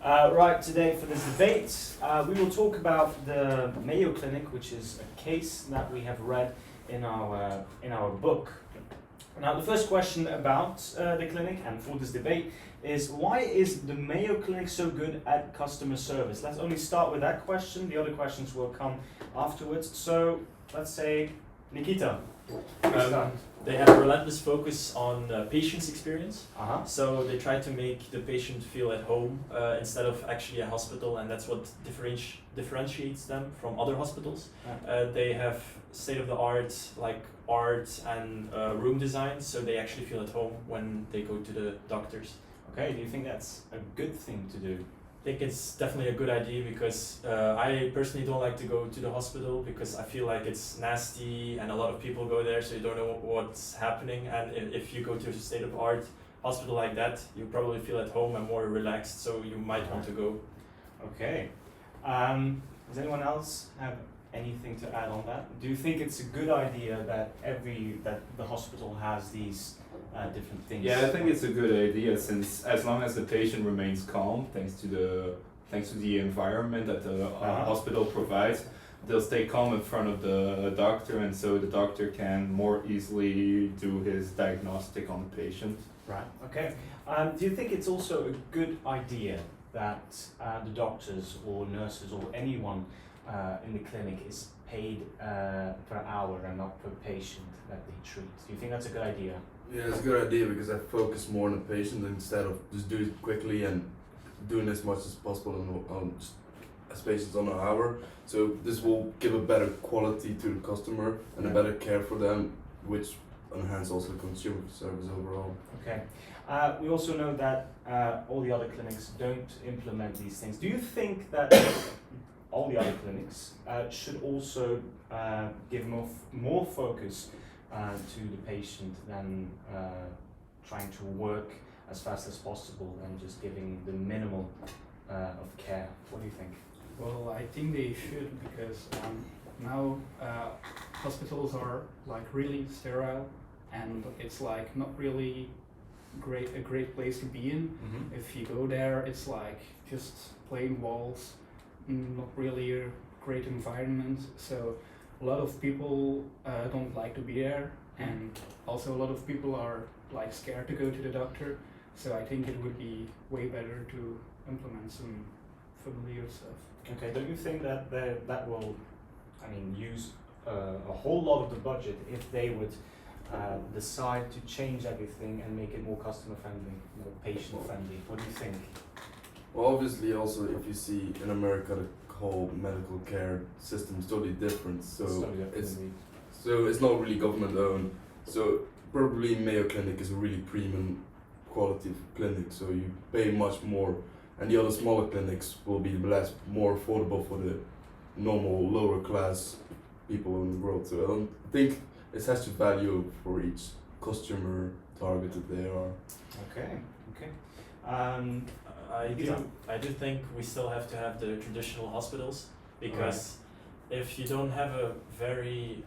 Right, today for this debate, we will talk about the Mayoclinic, which is a case that we have read in our book. Now, the first question about the clinic and for this debate is, why is the Mayo Clinic so good at customer service? Let's only start with that question. The other questions will come afterwards. So, let's say, Nikita. They have a relentless focus on patient's experience. Uh-huh. So they try to make the patient feel at home instead of actually a hospital, and that's what differentiates them from other hospitals. They have state-of-the-art like art and room design, so they actually feel at home when they go to the doctors. Okay, do you think that's a good thing to do? I think it's definitely a good idea because I personally don't like to go to the hospital because I feel like it's nasty and a lot of people go there, so you don't know what's happening. And if you go to a state-of-the-art hospital like that, you probably feel at home and more relaxed, so you might want to go. Okay. Does anyone else have anything to add on that? Do you think it's a good idea that the hospital has these different things? Yeah, I think it's a good idea, since as long as the patient remains calm, thanks to the environment that the hospital provides, they'll stay calm in front of the doctor, and so the doctor can more easily do his diagnostic on the patient. Right. Okay. Do you think it's also a good idea that the doctors or nurses or anyone in the clinic is paid per hour and not per patient that they treat? Do you think that's a good idea? Yeah, it's a good idea because I focus more on the patient instead of just doing it quickly and doing as much as possible as patients on an hour. So this will give a better quality to the customer and a better care for them, which enhance also the consumer service overall. Okay. We also know that all the other clinics don't implement these things. Do you think that all the other clinics should also give more focus to the patient than trying to work as fast as possible and just giving the minimal of care? What do you think? Well, I think they should, because now hospitals are like really sterile, and it's like not really a great place to be in. Mm-hmm. If you go there, it's like just plain walls, not really a great environment. So a lot of people don't like to be there, and also a lot of people are like scared to go to the doctor. So I think it would be way better to implement some familiar stuff. Okay, don't you think that that will, use a whole lot of the budget if they would decide to change everything and make it more customer friendly, more patient friendly? What do you think? Well, obviously also if you see in America the whole medical care system is totally different. So it's not really government owned. So probably Mayo Clinic is a really premium quality clinic, so you pay much more, and the other smaller clinics will be more affordable for the normal lower class people in the world. So I don't think it has to value for each customer target that they are. Okay. I do think we still have to have the traditional hospitals, because if you don't have a very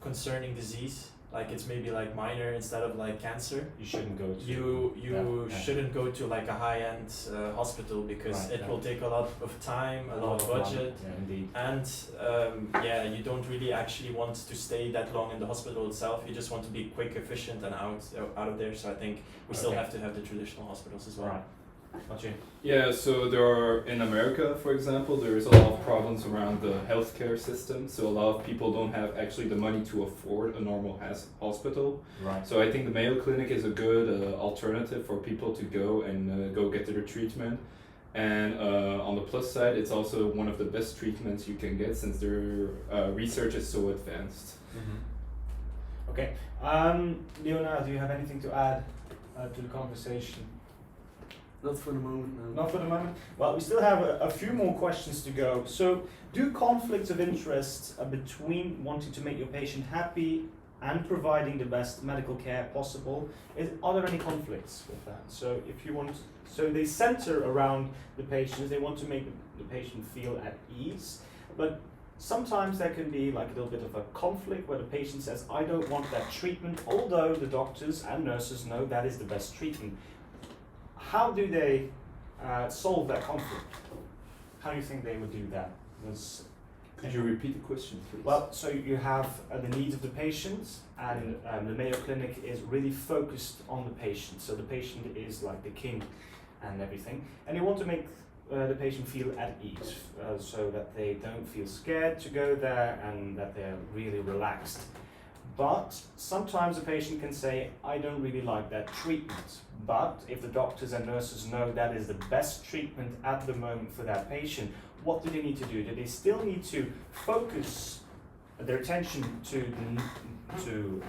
concerning disease, like it's maybe like minor instead of like cancer, You shouldn't go to. you shouldn't go to like a high-end hospital, because it will take a lot of time, a lot of budget, Yeah, indeed. and you don't really actually want to stay that long in the hospital itself. You just want to be quick, efficient, and out of there. So I think we still have to have the traditional hospitals as well. Right. Not you. Yeah, so there are, in America, for example, there is a lot of problems around the healthcare system. So a lot of people don't have actually the money to afford a normal hospital. Right. So I think the Mayo Clinic is a good alternative for people to go and go get their treatment. And on the plus side, it's also one of the best treatments you can get, since their research is so advanced. Mm-hmm. Okay. Leonard, do you have anything to add to the conversation? Not for the moment, no. Not for the moment. Well, we still have a few more questions to go. So, do conflicts of interest between wanting to make your patient happy and providing the best medical care possible, are there any conflicts with that? So, so they center around the patients. They want to make the patient feel at ease, but sometimes there can be like a little bit of a conflict where the patient says, "I don't want that treatment," although the doctors and nurses know that is the best treatment. How do they solve that conflict? How do you think they would do that? Could you repeat the question, please? Well, so you have the needs of the patients, and the Mayoclinic is really focused on the patient. So the patient is like the king and everything. And you want to make the patient feel at ease, so that they don't feel scared to go there and that they're really relaxed. But sometimes a patient can say, I don't really like that treatment. But if the doctors and nurses know that is the best treatment at the moment for that patient, what do they need to do? Do they still need to focus their attention to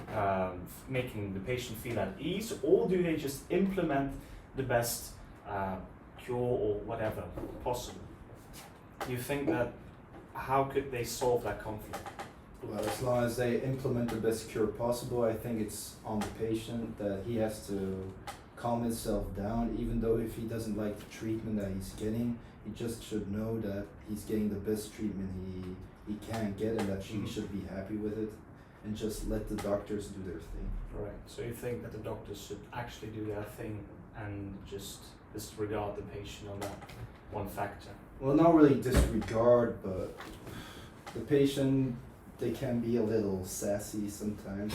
making the patient feel at ease, or do they just implement the best cure or whatever possible? You think that, how could they solve that conflict? Well, as long as they implement the best cure possible, I think it's on the patient that he has to calm himself down. Even though if he doesn't like the treatment that he's getting, he just should know that he's getting the best treatment he can get, and that he should be happy with it, and just let the doctors do their thing. Right. So you think that the doctors should actually do their thing and just disregard the patient on that one factor? Well, not really disregard, but the patient, they can be a little sassy sometimes.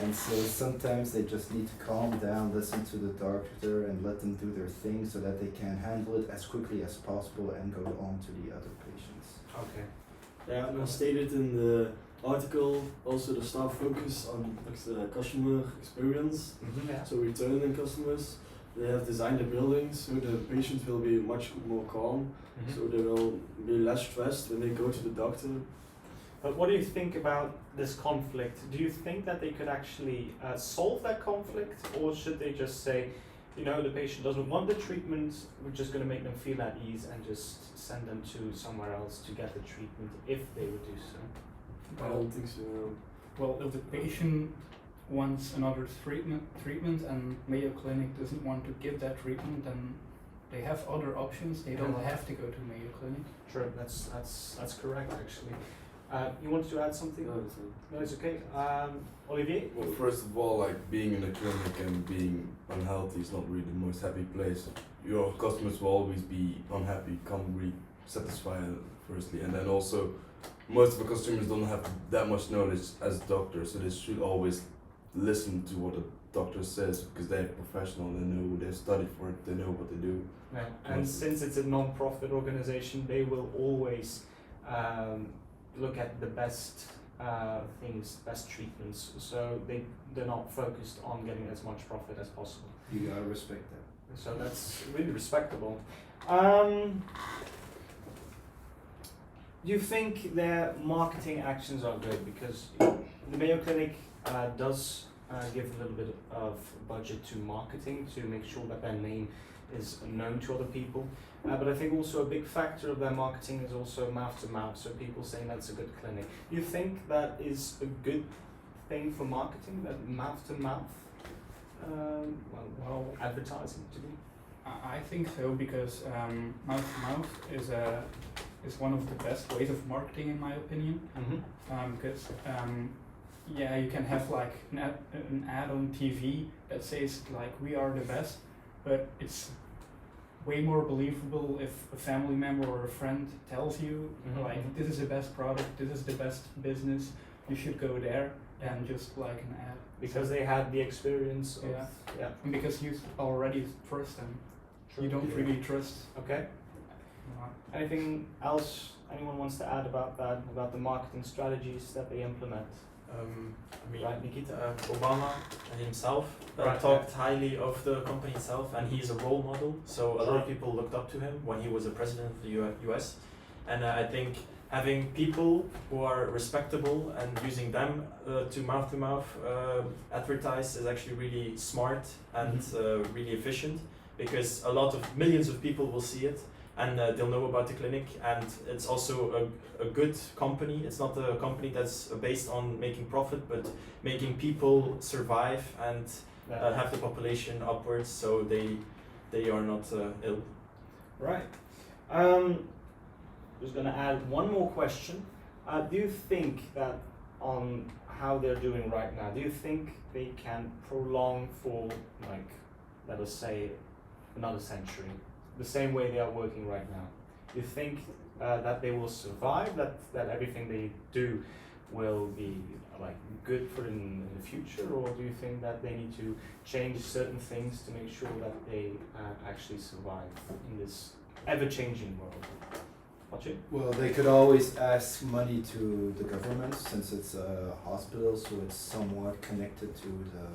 And so sometimes they just need to calm down, listen to the doctor, and let them do their thing so that they can handle it as quickly as possible and go on to the other patients. Okay. Yeah, and as stated in the article, also the staff focus on the customer experience. Yeah. So returning customers, they have designed the buildings so the patient will be much more calm, so they will be less stressed when they go to the doctor. But what do you think about this conflict? Do you think that they could actually solve that conflict, or should they just say, you know, the patient doesn't want the treatment, we're just going to make them feel at ease and just send them to somewhere else to get the treatment if they would do so? I don't think so. No. Well, if the patient wants another treatment and Mayo Clinic doesn't want to give that treatment, then they have other options. They don't have to go to Mayo Clinic. Sure, that's correct actually. You wanted to add something? No, No, it's okay. Olivier? Well, first of all, like being in a clinic and being unhealthy is not really the most happy place. Your customers will always be unhappy, can't really satisfy firstly, and then also most of the customers don't have that much knowledge as doctors, so they should always listen to what the doctor says because they're professional, they know, they've studied for it, they know what they do. Yeah. And since it's a non-profit organization, they will always look at the best things, best treatments, so they're not focused on getting as much profit as possible. You gotta respect that. So that's really respectable. Do you think their marketing actions are good? Because the Mayo Clinic does give a little bit of budget to marketing to make sure that their name is known to other people. But I think also a big factor of their marketing is also mouth to mouth, so people saying that's a good clinic. Do you think that is a good thing for marketing, that mouth to mouth advertising to be? I think so, because mouth to mouth is one of the best ways of marketing, in my opinion. Because yeah, you can have like an ad on TV that says like we are the best, but it's way more believable if a family member or a friend tells you like this is the best product, this is the best business, you should go there, than just like an ad. Because they had the experience of, Yeah. And because you already trust them. True. You don't really trust. Okay. Anything else anyone wants to add about that, about the marketing strategies that they implement? I mean, Right, Nikita? Obama himself Right, talked highly of the company itself, and he's a role model. So a lot of people looked up to him when he was a president of the US. And I think having people who are respectable and using them to mouth advertise is actually really smart and really efficient, because a lot of millions of people will see it. And they'll know about the clinic, and it's also a good company. It's not a company that's based on making profit, but making people survive and have the population upwards, so they are not ill. Right. Just gonna add one more question. Do you think that on how they're doing right now, do you think they can prolong for, like, let us say, another century? the same way they are working right now? You think that they will survive, that everything they do will be like good for them in the future, or do you think that they need to change certain things to make sure that they actually survive in this ever-changing world? Watch it. Well, they could always ask money to the government since it's a hospital, so it's somewhat connected to the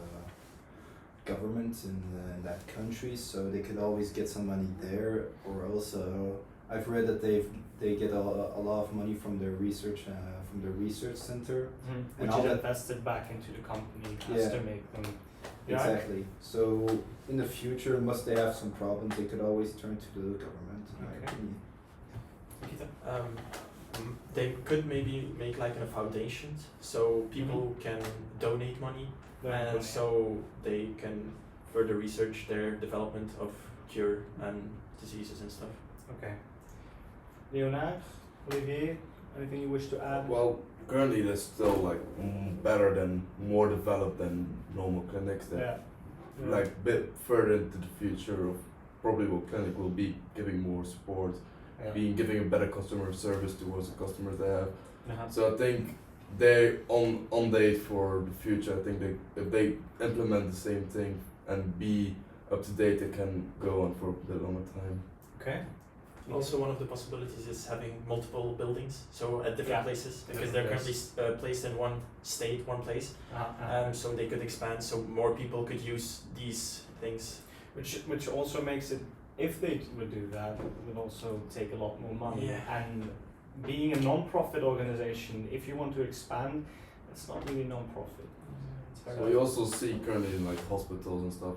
government in that country. So they could always get some money there, or also I've read that they get a lot of money from their research center, Which all is that- invested back into the company has Yeah. to make them. Exactly. So in the future, unless they have some problems, they could always turn to the government. in my Okay. opinion. Nikita? They could maybe make like a foundation, so people can donate money, and so they can further research their development of cure and diseases and stuff. Okay. Leonard, Olivier, anything you wish to add? Well, currently they're still like better than, more developed than normal clinics. That Yeah. like a bit further into the future of probably what clinic will be giving more support, Yeah. giving a better customer service towards the customers they have. Uh-huh. So I think they on date for the future. I think if they implement the same thing and be up to date, they can go on for a bit longer time. Okay. Also, one of the possibilities is having multiple buildings, so at different Yeah. places, because Different they're place. currently placed in one state, one place. So they could expand, so more people could use these things. Which also makes it, if they would do that, it would also take a lot more money. Yeah. And being a non-profit organization, if you want to expand, it's not really non-profit. It's very So we also see currently in like hospitals and stuff,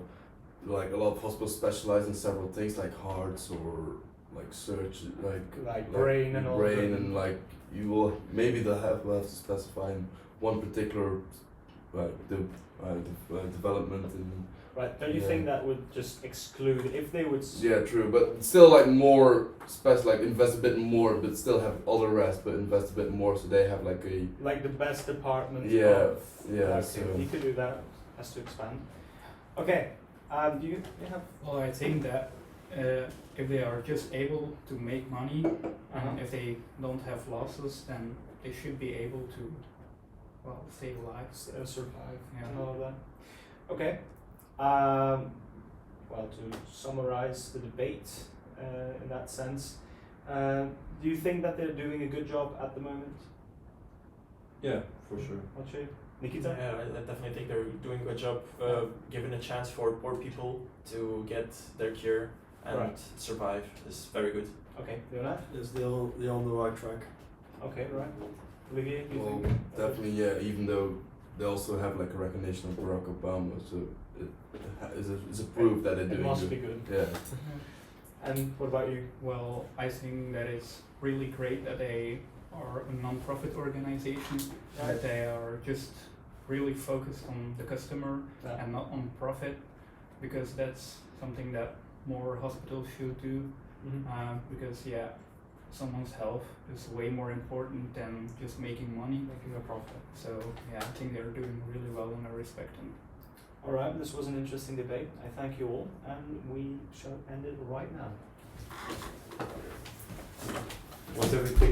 like a lot of hospitals specialize in several things like hearts or like surgery, like brain and all brain the- and like you will maybe will have to specify in one particular development and Right, don't you Yeah. think that would just exclude, if they would yeah, true, but still like more like invest a bit more, but still have all the rest, but invest a bit more so they have like a like the best department Yeah, of yeah, okay, so- you could do that, has to expand. Okay, do you have Well, I think that if they are just able to make money, and Uh-huh. if they don't have losses, then they should be able to, well, stay alive. survive Yeah. and all of that? Okay. Well, to summarize the debate in that sense, do you think that they're doing a good job at the moment? Yeah, for sure. What's your Nikita? Yeah, I definitely think they're doing a good job, giving a chance for poor people to get their cure and Right. survive is very good. Okay, Leonard? Yes, they're on the right track. Okay, right. Olivier, do you well, think? definitely yeah. Even though they also have like a recognition of Barack Obama, so it is a proof that they're It doing must good. be good. Yeah. And what about you? Well, I think that it's really great that they are a non-profit organization, that they are just really focused on the customer Yeah. and not on profit, because that's something that more hospitals should do. Because yeah, someone's health is way more important than just making money. Making a profit. So yeah, I think they're doing really well and I respect them. All right, this was an interesting debate. I thank you all, and we shall end it right now. Was everything